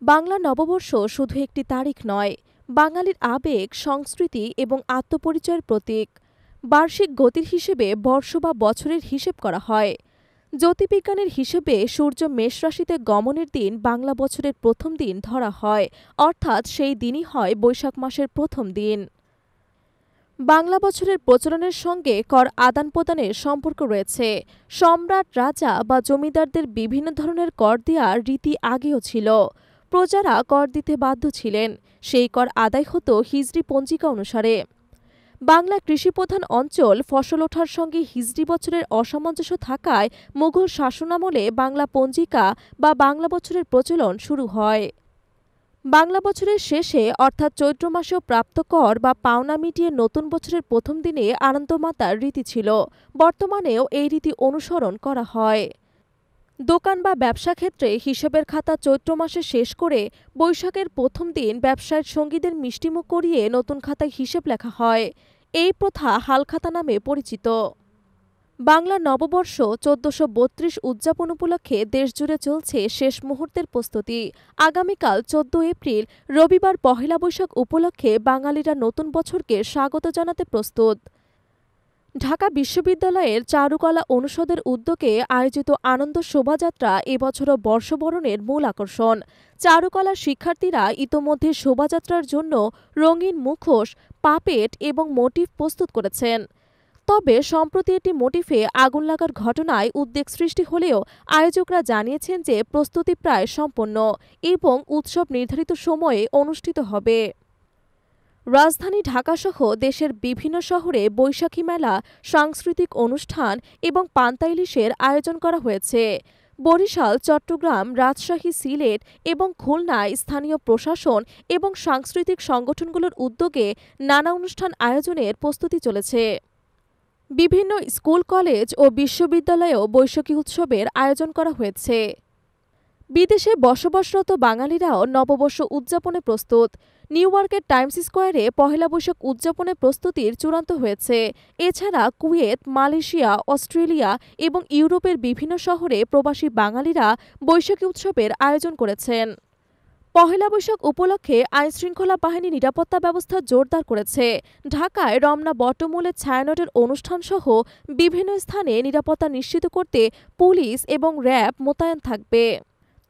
বাংলা নববর্ষ শুধু একটি তারিখ নয়, বাঙালির আবেগ, সংস্কৃতি এবং আত্মপরিচয়ের প্রতীক। বার্ষিক গতির হিসেবে বর্ষ বা বছরের হিসেব করা হয়। জ্যোতির্বিজ্ঞানের হিসেবে সূর্য মেষ রাশিতে গমনের দিন বাংলা বছরের প্রথম দিন ধরা হয়, অর্থাৎ সেই দিনই হয় বৈশাখ মাসের প্রথম দিন। বাংলা বছরের প্রচলনের সঙ্গে কর আদান প্রদানের সম্পর্ক রয়েছে। সম্রাট, রাজা বা জমিদারদের বিভিন্ন ধরনের কর দেওয়ার রীতি আগেও ছিল। প্রজারা কর দিতে বাধ্য ছিলেন, সেই কর আদায় হতো হিজরি পঞ্জিকা অনুসারে। বাংলা কৃষিপ্রধান অঞ্চল, ফসল ওঠার সঙ্গে হিজরি বছরের অসামঞ্জস্য থাকায় মুঘল শাসনামলে বাংলা পঞ্জিকা বা বাংলা বছরের প্রচলন শুরু হয়। বাংলা বছরের শেষে অর্থাৎ চৈত্র মাসেও প্রাপ্ত কর বা পাওনা মিটিয়ে নতুন বছরের প্রথম দিনে আনন্দমাতার রীতি ছিল। বর্তমানেও এই রীতি অনুসরণ করা হয়। দোকান বা ব্যবসা ক্ষেত্রে হিসেবের খাতা চৈত্র মাসে শেষ করে বৈশাখের প্রথম দিন ব্যবসায়ের সঙ্গীদের মিষ্টিমুখ করিয়ে নতুন খাতায় হিসেব লেখা হয়। এই প্রথা হালখাতা নামে পরিচিত। বাংলা নববর্ষ ১৪৩২ উদযাপন উপলক্ষে দেশজুড়ে চলছে শেষ মুহূর্তের প্রস্তুতি। আগামীকাল ১৪ এপ্রিল রবিবার পহেলা বৈশাখ উপলক্ষে বাঙালিরা নতুন বছরকে স্বাগত জানাতে প্রস্তুত। ঢাকা বিশ্ববিদ্যালয়ের চারুকলা অনুষদের উদ্যোগে আয়োজিত আনন্দ শোভাযাত্রা এবছরও বর্ষবরণের মূল আকর্ষণ। চারুকলার শিক্ষার্থীরা ইতোমধ্যে শোভাযাত্রার জন্য রঙিন মুখোশ, পাপেট এবং মোটিফ প্রস্তুত করেছেন। তবে সম্প্রতি একটি মোটিফে আগুন লাগার ঘটনায় উদ্বেগ সৃষ্টি হলেও আয়োজকরা জানিয়েছেন যে প্রস্তুতি প্রায় সম্পন্ন এবং উৎসব নির্ধারিত সময়ে অনুষ্ঠিত হবে। রাজধানী ঢাকাসহ দেশের বিভিন্ন শহরে বৈশাখী মেলা, সাংস্কৃতিক অনুষ্ঠান এবং পান্তা ইলিশের আয়োজন করা হয়েছে। বরিশাল, চট্টগ্রাম, রাজশাহী, সিলেট এবং খুলনায় স্থানীয় প্রশাসন এবং সাংস্কৃতিক সংগঠনগুলোর উদ্যোগে নানা অনুষ্ঠান আয়োজনের প্রস্তুতি চলেছে। বিভিন্ন স্কুল, কলেজ ও বিশ্ববিদ্যালয়েও বৈশাখী উৎসবের আয়োজন করা হয়েছে। বিদেশে বসবাসরত বাঙালিরাও নববর্ষ উদযাপনে প্রস্তুত। নিউ ইয়র্কের টাইমস স্কোয়ারে পহেলা বৈশাখ উদযাপনের প্রস্তুতির চূড়ান্ত হয়েছে। এছাড়া কুয়েত, মালয়েশিয়া, অস্ট্রেলিয়া এবং ইউরোপের বিভিন্ন শহরে প্রবাসী বাঙালিরা বৈশাখী উৎসবের আয়োজন করেছেন। পহেলা বৈশাখ উপলক্ষে আইনশৃঙ্খলা বাহিনী নিরাপত্তা ব্যবস্থা জোরদার করেছে। ঢাকায় রমনা বটমূলে ছায়ানটের অনুষ্ঠানসহ বিভিন্ন স্থানে নিরাপত্তা নিশ্চিত করতে পুলিশ এবং র্যাব মোতায়েন থাকবে।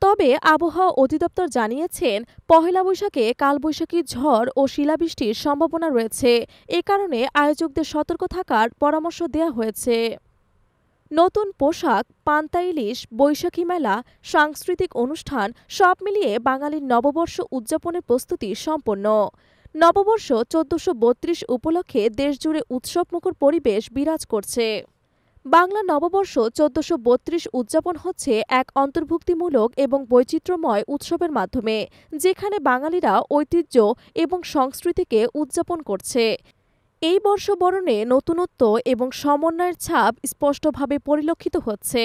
তবে আবহাওয়া অধিদপ্তর জানিয়েছেন, পহেলা বৈশাখে কালবৈশাখী ঝড় ও শিলাবৃষ্টির সম্ভাবনা রয়েছে। এ কারণে আয়োজকদের সতর্ক থাকার পরামর্শ দেওয়া হয়েছে। নতুন পোশাক, পান্তা ইলিশ, বৈশাখী মেলা, সাংস্কৃতিক অনুষ্ঠান সব মিলিয়ে বাঙালির নববর্ষ উদযাপনের প্রস্তুতি সম্পন্ন। নববর্ষ ১৪৩২ উপলক্ষে দেশজুড়ে উৎসবমুখর পরিবেশ বিরাজ করছে। বাংলা নববর্ষ ১৪৩২ উদযাপন হচ্ছে এক অন্তর্ভুক্তিমূলক এবং বৈচিত্র্যময় উৎসবের মাধ্যমে, যেখানে বাঙালিরা ঐতিহ্য এবং সংস্কৃতিকে উদযাপন করছে। এই বর্ষবরণে নতুনত্ব এবং সমন্বয়ের ছাপ স্পষ্টভাবে পরিলক্ষিত হচ্ছে।